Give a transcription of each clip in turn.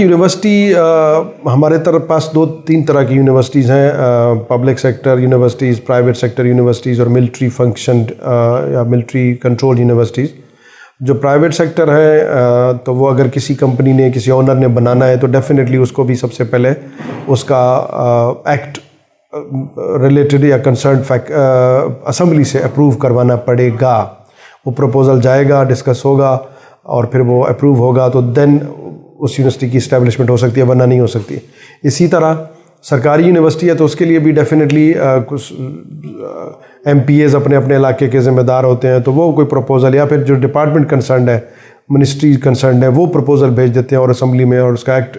University हमारे पास दो तीन तरह की यूनिवर्सिटीज़ हैं, public sector universities, private sector universities और मिलिट्री फंक्शन या मिलिट्री कंट्रोल यूनिवर्सिटीज़। जो प्राइवेट सेक्टर है तो वो अगर किसी कंपनी ने, किसी ओनर ने बनाना है तो डेफिनेटली उसको भी सबसे पहले उसका एक्ट रिलेटेड या कंसर्न असेंबली से अप्रूव करवाना पड़ेगा। वो प्रपोज़ल जाएगा, डिस्कस होगा और फिर वो अप्रूव होगा तो देन उस यूनिवर्सिटी की इस्टेब्लिशमेंट हो सकती है, वरना नहीं हो सकती। इसी तरह सरकारी यूनिवर्सिटी है तो उसके लिए भी डेफिनेटली कुछ MPAs अपने अपने इलाके के ज़िम्मेदार होते हैं, तो वो कोई प्रपोज़ल या फिर जो डिपार्टमेंट कंसर्न है, मिनिस्ट्री कंसर्न है, वो प्रपोज़ल भेज देते हैं और असेंबली में और उसका एक्ट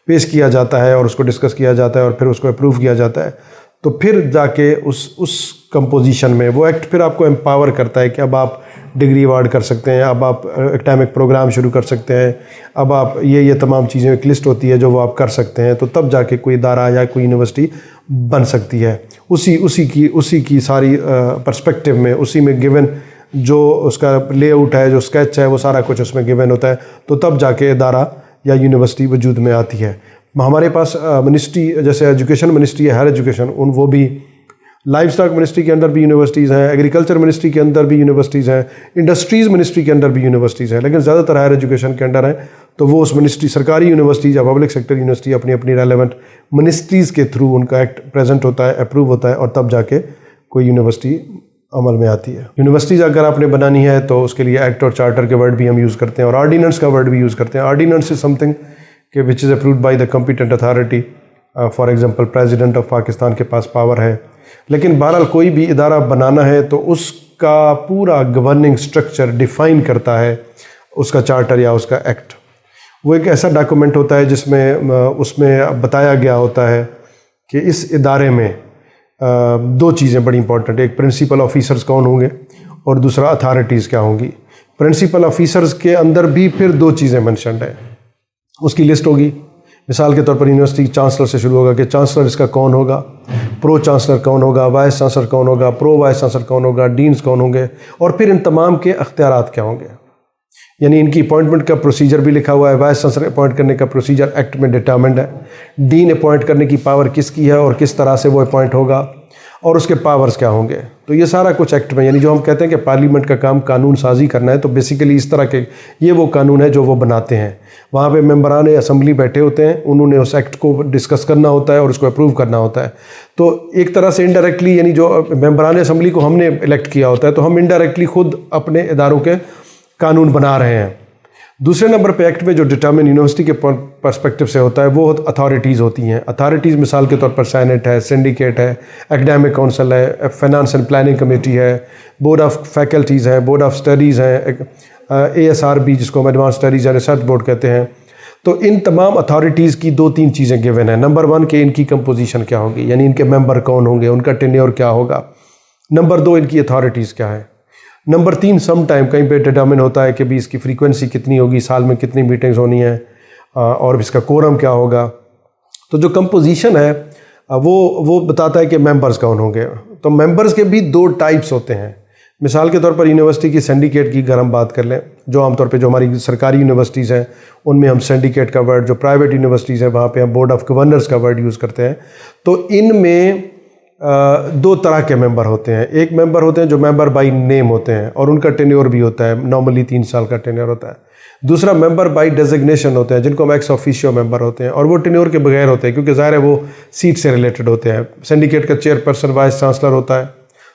पेश किया जाता है और उसको डिस्कस किया जाता है और फिर उसको अप्रूव किया जाता है। तो फिर जाके उस कंपोजिशन में वो एक्ट फिर आपको एम्पावर करता है कि अब आप डिग्री अवार्ड कर सकते हैं, अब आप एकेडमिक प्रोग्राम शुरू कर सकते हैं, अब आप ये तमाम चीज़ें, एक लिस्ट होती है जो वो आप कर सकते हैं। तो तब जाके कोई इदारा या कोई यूनिवर्सिटी बन सकती है। उसी की सारी पर्सपेक्टिव में, उसी में गिवन जो उसका लेआउट है, जो स्केच है, वो सारा कुछ उसमें गिवन होता है। तो तब जाके इदारा या यूनिवर्सिटी वजूद में आती है। हमारे पास मिनिस्ट्री जैसे एजुकेशन मिनिस्ट्री है, हायर एजुकेशन, वो भी लाइफ स्टॉक मिनिस्ट्री के अंदर भी यूनिवर्सिटीज़ हैं, एग्रीकल्चर मिनिस्ट्री के अंदर भी यूनिवर्सिटीज़ हैं, इंडस्ट्रीज़ मिनिस्ट्री के अंदर भी यूनिवर्सिटीज़ हैं, लेकिन ज़्यादातर हायर एजुकेशन के अंडर हैं। तो वो उस मिनिस्ट्री, सरकारी यूनिवर्सिटीज़ या पब्लिक सेक्टर यूनिवर्सिटी अपनी अपनी रेलेवेंट मिनिस्ट्रीज़ के थ्रू उनका एक्ट प्रेजेंट होता है, अप्रूव होता है और तब जाके कोई यूनिवर्सिटी अमल में आती है। यूनिवर्सिटीज़ अगर आपने बनानी है तो उसके लिए एक्ट और चार्टर के वर्ड भी हम यूज़ करते हैं और आर्डिनेंस का वर्ड भी यूज़ करते हैं। आर्डिनेंस इज़ समथिंग कि which is approved by the competent authority. For example president of Pakistan के पास पावर है, लेकिन बहरहाल कोई भी इदारा बनाना है तो उसका पूरा गवर्निंग स्ट्रक्चर डिफ़ाइन करता है उसका चार्टर या उसका एक्ट। वो एक ऐसा डॉक्यूमेंट होता है जिसमें उसमें बताया गया होता है कि इस इदारे में दो चीज़ें बड़ी इंपॉर्टेंट है, एक प्रिंसिपल ऑफिसर्स कौन होंगे और दूसरा अथॉरिटीज़ क्या होंगी। प्रिंसिपल ऑफिसर्स के अंदर भी फिर दो चीज़ें मेंशन्ड है, उसकी लिस्ट होगी। मिसाल के तौर पर यूनिवर्सिटी चांसलर से शुरू होगा कि चांसलर इसका कौन होगा, प्रो चांसलर कौन होगा, वाइस चांसलर कौन होगा, प्रो वाइस चांसलर कौन होगा, डीन्स कौन होंगे और फिर इन तमाम के अख्तियारात क्या होंगे। यानी इनकी अपॉइंटमेंट का प्रोसीजर भी लिखा हुआ है, वाइस चांसलर अपॉइंट करने का प्रोसीजर एक्ट में डिटरमिन्ड है, डीन अपॉइंट करने की पावर किसकी है और किस तरह से वो अपॉइंट होगा और उसके पावर्स क्या होंगे। तो ये सारा कुछ एक्ट में, यानी जो हम कहते हैं कि पार्लियामेंट का काम कानून साजी करना है, तो बेसिकली इस तरह के ये वो कानून है जो वो बनाते हैं। वहाँ पे मेंबरान असेंबली बैठे होते हैं, उन्होंने उस एक्ट को डिस्कस करना होता है और उसको अप्रूव करना होता है। तो एक तरह से इनडायरेक्टली, यानी जो मेंबरान असेंबली को हमने इलेक्ट किया होता है, तो हम इनडायरेक्टली खुद अपने इदारों के कानून बना रहे हैं। दूसरे नंबर पे एक्ट में जो डिटरमिन यूनिवर्सिटी के पर्सपेक्टिव से होता है वो अथॉरिटीज़ होती हैं। अथॉरिटीज़ मिसाल के तौर पर सेनेट है, सिंडिकेट है, एकेडमिक काउंसिल है, फाइनेंस एंड प्लानिंग कमेटी है, बोर्ड ऑफ फैकल्टीज़ है, बोर्ड ऑफ स्टडीज़ है, ASRB जिसको हम advance studies and research board कहते हैं। तो इन तमाम अथॉरिटीज़ की दो तीन चीज़ें गिवन है। नंबर 1 कि इनकी कंपोजिशन क्या होगी, यानी इनके मेंबर कौन होंगे, उनका टेन्योर क्या होगा। नंबर 2 इनकी अथॉरिटीज़ क्या है। नंबर 3 सम टाइम कहीं पे डिटरमिन होता है कि भी इसकी फ्रीक्वेंसी कितनी होगी, साल में कितनी मीटिंग्स होनी है और इसका कोरम क्या होगा। तो जो कंपोजिशन है वो बताता है कि मेंबर्स कौन होंगे। तो मेंबर्स के भी दो टाइप्स होते हैं। मिसाल के तौर पर यूनिवर्सिटी की सिंडिकेट की अगर हम बात कर लें, जो आमतौर पे जो हमारी सरकारी यूनिवर्सिटीज़ हैं उनमें हम सिंडिकेट का वर्ड, जो प्राइवेट यूनिवर्सिटीज़ हैं वहाँ पे हम बोर्ड ऑफ गवर्नर्स का वर्ड यूज़ करते हैं। तो इनमें दो तरह के मेंबर होते हैं। एक मेंबर होते हैं जो मेंबर बाय नेम होते हैं और उनका टेन्योर भी होता है, नॉर्मली 3 साल का टेन्योर होता है। दूसरा मेंबर बाय डेजिग्नेशन होते हैं जिनको हम एक्स ऑफिशियो मेंबर होते हैं और वो टेन्योर के बगैर होते हैं क्योंकि ज़ाहिर है वो सीट से रिलेटेड होते हैं। सिंडिकेट का चेयरपर्सन वाइस चांसलर होता है,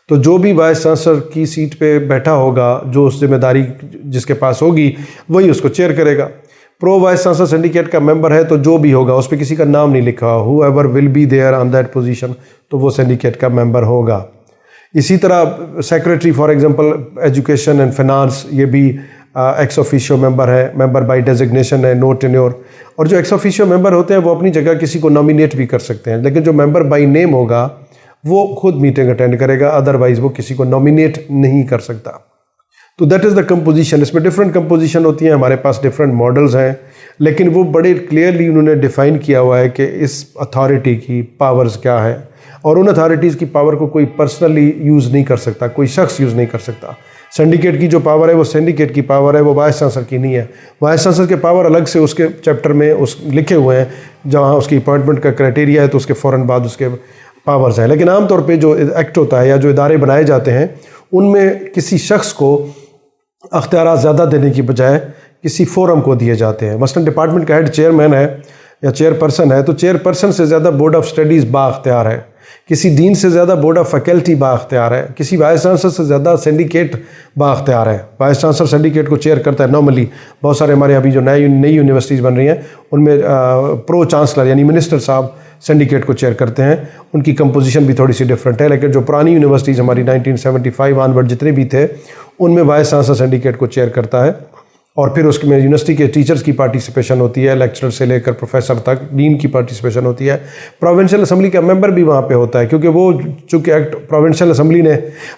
तो जो भी वाइस चांसलर की सीट पे बैठा होगा, जो उस जिम्मेदारी जिसके पास होगी वही उसको चेयर करेगा। प्रो वाइस चांसलर सिंडिकेट का मेंबर है तो जो भी होगा उस पर किसी का नाम नहीं लिखा, whoever will be there on that position, तो वो सिंडिकेट का मेंबर होगा। इसी तरह secretary for example education and finance, ये भी एक्स ऑफिशियो मेंबर है, मेंबर बाय डेजिग्नेशन है, नो टेन्योर। और जो एक्स ऑफिशियो मेंबर होते हैं वो अपनी जगह किसी को नॉमिनेट भी कर सकते हैं, लेकिन जो मेंबर बाय नेम होगा वो खुद मीटिंग अटेंड करेगा, अदरवाइज वो किसी को नॉमिनेट नहीं कर सकता। तो दैट इज़ द कंपोजिशन। इसमें डिफरेंट कंपोजिशन होती है, हमारे पास डिफरेंट मॉडल्स हैं, लेकिन वो बड़े क्लियरली उन्होंने डिफ़ाइन किया हुआ है कि इस अथॉरिटी की पावर्स क्या है और उन अथॉरिटीज़ की पावर को कोई पर्सनली यूज़ नहीं कर सकता, कोई शख्स यूज़ नहीं कर सकता। सिंडिकेट की जो पावर है वो सिंडिकेट की पावर है, वो वाइस चांसलर की नहीं है। वाइस चांसलर के पावर अलग से उसके चैप्टर में उस लिखे हुए हैं, जहाँ उसकी अपॉइंटमेंट का क्राइटेरिया है तो उसके फ़ौरन बाद उसके पावर्स हैं। लेकिन आमतौर पे जो एक्ट होता है या जो इदारे बनाए जाते हैं उनमें किसी शख्स को अख्तियार ज़्यादा देने की बजाय किसी फोरम को दिए जाते हैं। मसलन डिपार्टमेंट का हेड चेयरमैन है या चेयरपर्सन है, तो चेयरपर्सन से ज़्यादा बोर्ड ऑफ स्टडीज़ बाख्तियार है, किसी डीन से ज़्यादा बोर्ड ऑफ फैकल्टी बाख्तियार है, किसी वाइस चांसलर से ज़्यादा सिंडिकेट बाख्तियार है। वाइस चांसलर सिंडिकेट को चेयर करता है नॉर्मली। बहुत सारे हमारे अभी जो नई यूनिवर्सिटीज़ बन रही हैं उनमें प्रो चांसलर यानी मिनिस्टर साहब सिंडिकेट को चेयर करते हैं। उनकी कंपोजिशन भी थोड़ी सी डिफरेंट है, लेकिन जो पुरानी यूनिवर्सिटीज़ हमारी 1975 ऑनवर्ड जितने भी थे उनमें वाइस चांसलर सिंडिकेट को चेयर करता है। और फिर उसमें यूनिवर्सिटी के टीचर्स की पार्टिसिपेशन होती है, लेक्चरर से लेकर प्रोफेसर तक, डीन की पार्टिसिपेशन होती है। प्रोविंशियल असेंबली का मेंबर भी वहाँ पे होता है, क्योंकि वो चूँकि एक्ट प्रोविंशियल असेंबली ने,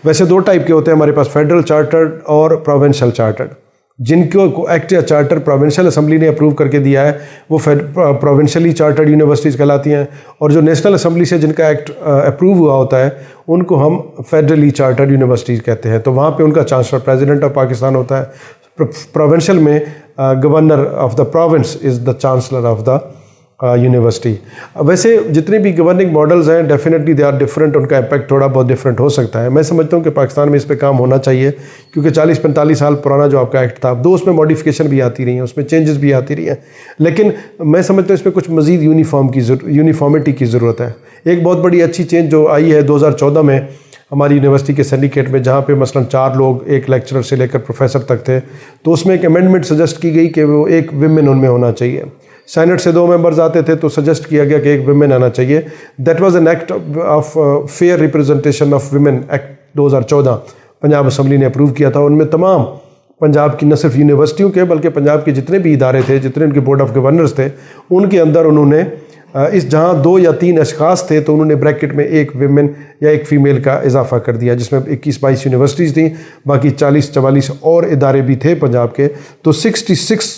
वैसे दो टाइप के होते हैं हमारे पास, फेडरल चार्टर्ड और प्रोविंशियल चार्टर्ड। जिनको एक्ट या चार्टर प्रोविंशियल असेंबली ने अप्रूव करके दिया है वो प्रोविंशियली चार्टर्ड यूनिवर्सिटीज़ कहलाती हैं, और जो नेशनल असेंबली से जिनका एक्ट अप्रूव हुआ होता है उनको हम फेडरली चार्टर्ड यूनिवर्सिटीज़ कहते हैं। तो वहाँ पे उनका चांसलर प्रेसिडेंट ऑफ पाकिस्तान होता है। प्रोविंशियल में governor of the province is the chancellor of the university. वैसे जितने भी गवर्निंग मॉडल्स हैं डेफिनेटली दे आर डिफरेंट, उनका इम्पैक्ट थोड़ा बहुत डिफरेंट हो सकता है। मैं समझता हूँ कि पाकिस्तान में इस पे काम होना चाहिए, क्योंकि 40-45 साल पुराना जो आपका एक्ट था, अब उसमें मॉडिफिकेशन भी आती रही हैं, उसमें चेंजेस भी आती रही हैं, लेकिन मैं समझता हूँ इसमें कुछ मज़ीद यूनिफॉर्मिटी की ज़रूरत है। एक बहुत बड़ी अच्छी चेंज जो आई है 2014 में हमारी यूनिवर्सिटी के सिंडिकेट में, जहाँ पे मसलन 4 लोग, एक लेक्चरर से लेकर प्रोफेसर तक थे, तो उसमें एक अमेंडमेंट सजेस्ट की गई कि वो एक विमेन उनमें होना चाहिए। सेनेट से 2 मेंबर्स आते थे तो सजेस्ट किया गया कि एक विमेन आना चाहिए। That was an act of fair representation of women act 2014 Punjab assembly ने अप्रूव किया था। उनमें तमाम पंजाब की न सिर्फ यूनिवर्सिटियों के बल्कि पंजाब के जितने भी इदारे थे, जितने उनके बोर्ड ऑफ गवर्नर्स थे, उनके अंदर उन्होंने इस जहाँ 2 या 3 अशखास थे तो उन्होंने ब्रैकेट में एक विमेन या एक फ़ीमेल का इजाफा कर दिया, जिसमें 21-22 यूनिवर्सिटीज़ थी, बाकी 40-44 और इदारे भी थे पंजाब के। तो 66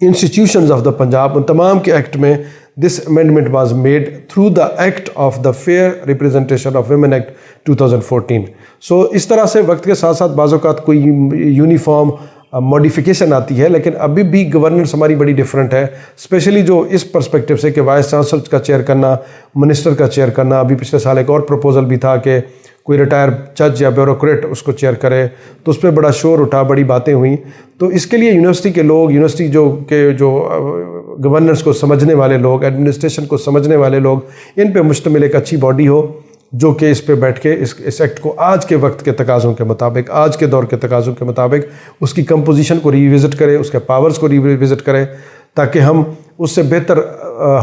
इंस्टीट्यूशंस ऑफ द पंजाब, उन तमाम के एक्ट में this amendment was made through the act of the fair representation of women act 2014। सो इस तरह से वक्त के साथ साथ बाज़ औक़ात कोई यूनिफॉर्म मॉडिफिकेशन आती है, लेकिन अभी भी गवर्नेंस हमारी बड़ी डिफरेंट है, स्पेशली जो इस पर्सपेक्टिव से कि वाइस चांसलर का चेयर करना, मिनिस्टर का चेयर करना। अभी पिछले साल एक और प्रपोजल भी था कि कोई रिटायर जज या ब्यूरोक्रेट उसको चेयर करे, तो उस पर बड़ा शोर उठा, बड़ी बातें हुई। तो इसके लिए यूनिवर्सिटी के लोग, यूनिवर्सिटी जो गवर्नेंस को समझने वाले लोग, एडमिनिस्ट्रेशन को समझने वाले लोग, इन पे मुश्तमिल एक अच्छी बॉडी हो जो कि इस पे बैठ के इस एक्ट को आज के वक्त के तकाज़ों के मुताबिक, आज के दौर के तकाज़ों के मुताबिक उसकी कंपोजिशन को रिविज़िट करे, उसके पावर्स को रिविज़िट करे, ताकि हम उससे बेहतर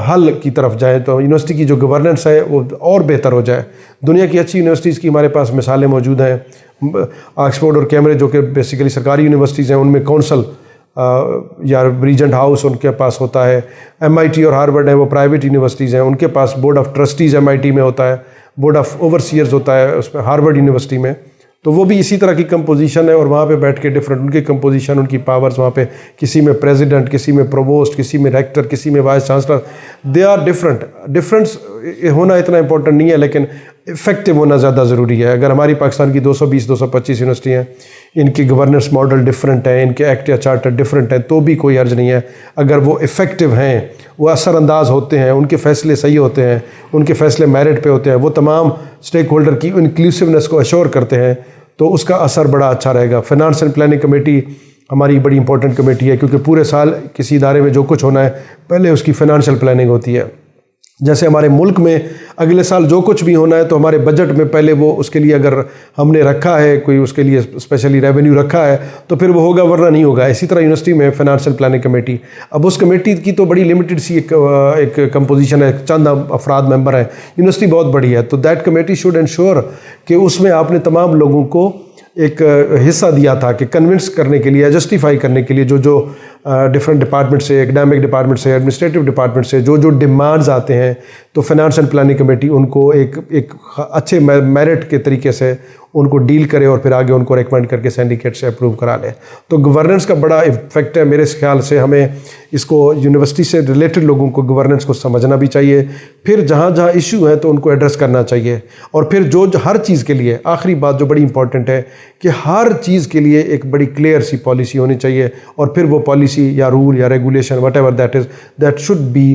हल की तरफ जाएं। तो यूनिवर्सिटी की जो गवर्नेंस है वो और बेहतर हो जाए। दुनिया की अच्छी यूनिवर्सिटीज़ की हमारे पास मिसालें मौजूद हैं। ऑक्सफोर्ड और कैम्ब्रिज जो कि बेसिकली सरकारी यूनिवर्सिटीज़ हैं, उनमें काउंसिल या रीजेंट हाउस उनके पास होता है। MIT और हार्वर्ड है वो प्राइवेट यूनिवर्सिटीज़ हैं, उनके पास बोर्ड ऑफ ट्रस्टीज़ MIT में होता है, बोर्ड ऑफ ओवरसीयर्स होता है उसमें हार्वर्ड यूनिवर्सिटी में। तो वो भी इसी तरह की कंपोजिशन है, और वहाँ पे बैठ के डिफरेंट उनकी कंपोजिशन, उनकी पावर्स, वहाँ पे किसी में प्रेसिडेंट, किसी में प्रोवोस्ट, किसी में रेक्टर, किसी में vice chancellor, they are different. Difference होना इतना इंपॉर्टेंट नहीं है, लेकिन इफेक्टिव होना ज़्यादा ज़रूरी है। अगर हमारी पाकिस्तान की 220-225 यूनिवर्सिटी हैं, इनकी गवर्नेंस मॉडल डिफरेंट है, इनके एक्ट या चार्टर डिफरेंट है, तो भी कोई अर्ज नहीं है। अगर वो इफ़ेक्टिव हैं, वो असरअंदाज होते हैं, उनके फ़ैसले सही होते हैं, उनके फ़ैसले मेरिट पे होते हैं, वो तमाम स्टेक होल्डर की इंक्लूसिवनेस को अश्योर करते हैं, तो उसका असर बड़ा अच्छा रहेगा। फाइनेंस एंड प्लानिंग कमेटी हमारी बड़ी इंपॉर्टेंट कमेटी है, क्योंकि पूरे साल किसी इदारे में जो कुछ होना है पहले उसकी फाइनेंशियल प्लानिंग होती है। जैसे हमारे मुल्क में अगले साल जो कुछ भी होना है तो हमारे बजट में पहले वो उसके लिए अगर हमने रखा है, कोई उसके लिए स्पेशली रेवेन्यू रखा है, तो फिर वो होगा, वरना नहीं होगा। इसी तरह यूनिवर्सिटी में फाइनेंशियल प्लानिंग कमेटी, अब उस कमेटी की तो बड़ी लिमिटेड सी एक कंपोजिशन है, चंद अफराद मेंबर हैं, यूनिवर्सिटी बहुत बड़ी है, तो दैट कमेटी शुड इंश्योर कि उसमें आपने तमाम लोगों को एक हिस्सा दिया था कि कन्विंस करने के लिए, जस्टिफाई करने के लिए जो डिफरेंट डिपार्टमेंट से, एकेडमिक डिपार्टमेंट से, एडमिनिस्ट्रेटिव डिपार्टमेंट से जो डिमांड्स आते हैं, तो फाइनेंस एंड प्लानिंग कमेटी उनको एक अच्छे मेरिट के तरीके से उनको डील करे और फिर आगे उनको रेकमेंड करके सिंडिकेट से अप्रूव करा ले। तो गवर्नेंस का बड़ा इफेक्ट है मेरे ख्याल से। हमें इसको यूनिवर्सिटी से रिलेटेड लोगों को गवर्नेंस को समझना भी चाहिए, फिर जहाँ जहाँ इशू है तो उनको एड्रेस करना चाहिए, और फिर जो हर चीज़ के लिए आखिरी बात जो बड़ी इंपॉर्टेंट है कि हर चीज़ के लिए एक बड़ी क्लियर सी पॉलिसी होनी चाहिए, और फिर वो पॉलिसी या रूल या regulation whatever that is, that should be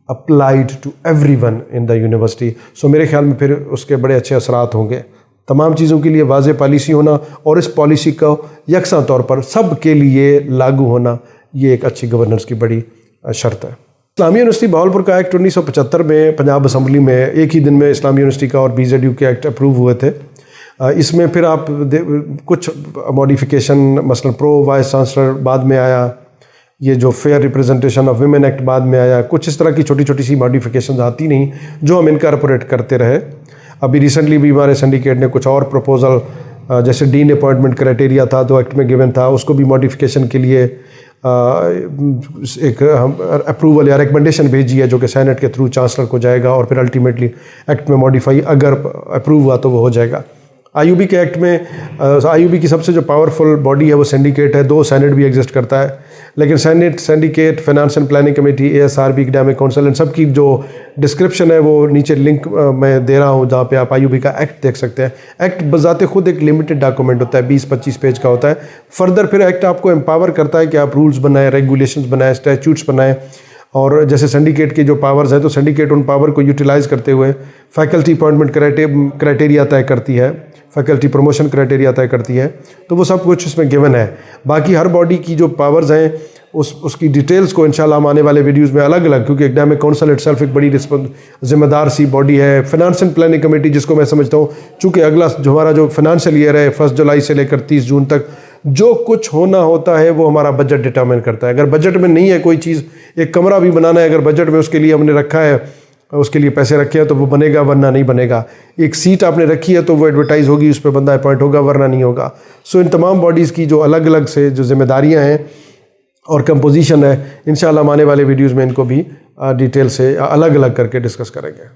applied to everyone in the university. So मेरे ख्याल में फिर उसके बड़े अच्छे असरात होंगे। तमाम चीज़ों के लिए वाज़ेह पॉलिसी होना और इस पॉलिसी का यकसा तौर पर सब के लिए लागू होना, ये एक अच्छी गवर्नेंस की बड़ी शर्त है। इस्लामी यूनिवर्सिटी बहावलपुर का एक्ट 1975 में पंजाब असम्बली में एक ही दिन में इस्लामी यूनिवर्सिटी का और BZU के एक्ट अप्रूव हुए थे। इसमें फिर आप कुछ मॉडिफिकेशन, मसलन प्रो वाइस चांसलर बाद में आया, ये जो fair representation of women act बाद में आया, कुछ इस तरह की छोटी छोटी सी मॉडिफिकेशन आती नहीं जो हम इनकॉर्पोरेट करते रहे। अभी रिसेंटली भी हमारे सिंडिकेट ने कुछ और प्रपोजल, जैसे डीन अपॉइंटमेंट क्राइटेरिया था तो एक्ट में गिवन था, उसको भी मॉडिफिकेशन के लिए एक अप्रूवल या रिकमेंडेशन भेजी है जो कि सेनेट के थ्रू चांसलर को जाएगा, और फिर अल्टीमेटली एक्ट में मॉडिफाई अगर अप्रूव हुआ तो वो हो जाएगा। IUB के एक्ट में IUB की सबसे जो पावरफुल बॉडी है वो सिंडिकेट है, 2 सेनेट भी एग्जिस्ट करता है, लेकिन senate, syndicate, finance and planning committee, ASRB, academic council, इन सब की जो डिस्क्रिप्शन है वो नीचे लिंक मैं दे रहा हूँ, जहाँ पे आप IUB का एक्ट देख सकते हैं। एक्ट बजाते खुद एक लिमिटेड डॉक्यूमेंट होता है, 20-25 पेज का होता है। फर्दर फिर एक्ट आपको एम्पावर करता है कि आप रूल्स बनाएं, रेगुलेशंस बनाएं, स्टैट्यूट्स बनाएं, और जैसे सिंडिकेट की जो पावर्स हैं तो सिंडिकेट उन पावर को यूटिलाइज करते हुए फैकल्टी अपॉइंटमेंट क्राइटेरिया तय करती है, फैकल्टी प्रमोशन क्राइटेरिया तय करती है, तो वो सब कुछ इसमें गिवन है। बाकी हर बॉडी की जो पावर्स हैं उसकी डिटेल्स को इंशाल्लाह हम आने वाले वीडियोस में अलग अलग, क्योंकि एकेडमिक काउंसिल इटसेल्फ एक बड़ी जिम्मेदार सी बॉडी है। फाइनेंस एंड प्लानिंग कमेटी जिसको मैं समझता हूँ, चूँकि अगला जो हमारा जो फाइनेंशियल ईयर है 1 जुलाई से लेकर 30 जून तक जो कुछ होना होता है वो हमारा बजट डिटरमिन करता है। अगर बजट में नहीं है कोई चीज़, एक कमरा भी बनाना है, अगर बजट में उसके लिए हमने रखा है, उसके लिए पैसे रखे हैं तो वो बनेगा, वरना नहीं बनेगा। एक सीट आपने रखी है तो वो एडवर्टाइज होगी, उस पर बंदा अपॉइंट होगा, वरना नहीं होगा। सो इन तमाम बॉडीज़ की जो अलग अलग से जो जिम्मेदारियां हैं और कंपोजिशन है, इंशाल्लाह हम आने वाले वीडियोज़ में इनको भी डिटेल से अलग अलग करके डिस्कस करेंगे।